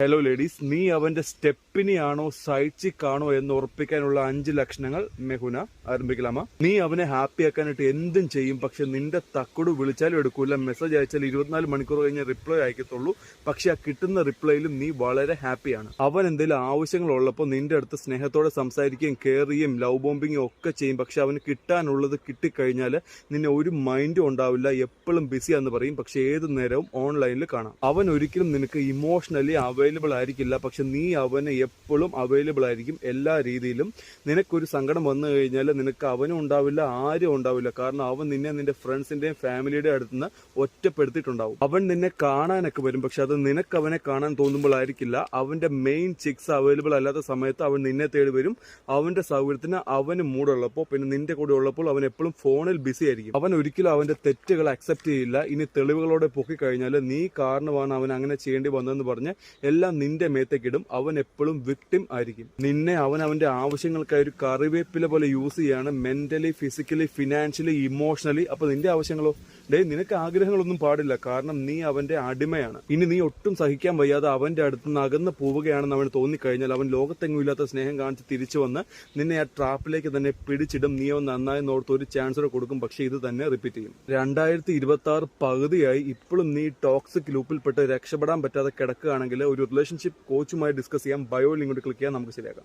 Hello ladies, നീ അവന്റെ സ്റ്റെപ്പിനെയാണോ side ചിക്കാണോ എന്ന് ഉറപ്പിക്കാനുള്ള 5 ലക്ഷണങ്ങൾ മെഹുന ആരംഭിക്കലാമ. നീ അവനെ ഹാപ്പി ആക്കാനായിട്ട് എന്തും ചെയ്യും, പക്ഷെ നിന്റെ തക്കുടു വിളിച്ചാലും എടുക്കൂല, മെസ്സേജ് അയച്ചാൽ 24 മണിക്കൂർ കഴിഞ്ഞ് റിപ്ലൈ അയക്കത്തുള്ളൂ. പക്ഷെ ആ കിട്ടുന്ന റിപ്ലൈയിലും നീ വളരെ ഹാപ്പിയാണ്. അവൻ എന്തെങ്കിലും ആവശ്യങ്ങൾ ഉള്ളപ്പോൾ നിന്റെ അടുത്ത് സ്നേഹത്തോടെ സംസാരിക്കുകയും കെയർ ചെയ്യുകയും ലവ് ബോംബിങ്ങും ഒക്കെ ചെയ്യും. പക്ഷെ അവന് കിട്ടാനുള്ളത് കിട്ടിക്കഴിഞ്ഞാൽ നിന്നെ ഒരു മൈൻഡും ഉണ്ടാവില്ല, എപ്പോഴും ബിസിയാന്ന് പറയും. പക്ഷെ ഏത് നേരവും ഓൺലൈനിൽ കാണാം. അവൻ ഒരിക്കലും നിനക്ക് ഇമോഷണലി അവൈലബിൾ ആയിരിക്കില്ല, പക്ഷെ നീ അവന് എപ്പോഴും അവൈലബിൾ ആയിരിക്കും എല്ലാ രീതിയിലും. നിനക്കൊരു സങ്കടം വന്നു കഴിഞ്ഞാൽ നിനക്ക് അവനും ഉണ്ടാവില്ല, ആരും ഉണ്ടാവില്ല. കാരണം അവൻ നിന്നെ നിന്റെ ഫ്രണ്ട്സിന്റെയും ഫാമിലിയുടെ അടുത്ത് നിന്ന് ഒറ്റപ്പെടുത്തിയിട്ടുണ്ടാവും. അവൻ നിന്നെ കാണാനൊക്കെ വരും, പക്ഷെ അത് നിനക്ക് അവനെ കാണാൻ തോന്നുമ്പോഴായിരിക്കില്ല. അവന്റെ മെയിൻ ചിക്സ് അവൈലബിൾ അല്ലാത്ത സമയത്ത് അവൻ നിന്നെ തേടി വരും. അവന്റെ സൗകര്യത്തിന് അവന് മൂടുള്ളപ്പോൾ, പിന്നെ നിന്റെ കൂടെ ഉള്ളപ്പോൾ അവൻ എപ്പോഴും ഫോണിൽ ബിസി ആയിരിക്കും. അവൻ ഒരിക്കലും അവന്റെ തെറ്റുകൾ അക്സെപ്റ്റ് ചെയ്യില്ല. ഇനി തെളിവുകളോടെ പൊക്കിക്കഴിഞ്ഞാൽ നീ കാരണമാണ് അവൻ അങ്ങനെ ചെയ്യേണ്ടി വന്നതെന്ന് പറഞ്ഞ് എല്ലാം നിന്റെ മേത്തേക്കിടും. അവൻ എപ്പോഴും വിക്ടിം ആയിരിക്കും. നിന്നെ അവൻ അവന്റെ ആവശ്യങ്ങൾക്കായി ഒരു കറിവേപ്പില പോലെ യൂസ് ചെയ്യാണ്, മെന്റലി, ഫിസിക്കലി, ഫിനാൻഷ്യലി, ഇമോഷണലി. അപ്പൊ നിന്റെ ആവശ്യങ്ങളോ? നിനക്ക് ആഗ്രഹങ്ങളൊന്നും പാടില്ല, കാരണം നീ അവന്റെ അടിമയാണ്. ഇനി നീ ഒട്ടും സഹിക്കാൻ വയ്യാതെ അവന്റെ അടുത്ത് നിന്ന് അകന്ന് പോവുകയാണെന്ന് അവന് തോന്നിക്കഴിഞ്ഞാൽ അവൻ ലോകത്തെങ്ങും ഇല്ലാത്ത സ്നേഹം കാണിച്ച് തിരിച്ചു വന്ന് നിന്നെ ആ ട്രാപ്പിലേക്ക് തന്നെ പിടിച്ചിടും. നീ അവൻ നന്നായി നോർത്ത് ഒരു ചാൻസ് കൂടെ കൊടുക്കും, പക്ഷെ ഇത് തന്നെ റിപ്പീറ്റ് ചെയ്യും. 2026 പകുതിയായി ഇപ്പോഴും നീ ടോക്സിക് ലൂപ്പിൽപ്പെട്ട് രക്ഷപ്പെടാൻ പറ്റാതെ കിടക്കുകയാണെങ്കിൽ ഒരു റിലേഷൻഷിപ്പ് കോച്ചുമായി ഡിസ്കസ് ചെയ്യാം. ബയോ ലിങ്ക് ക്ലിക്ക് ചെയ്യാൻ നമുക്ക് ശരിയാക്കാം.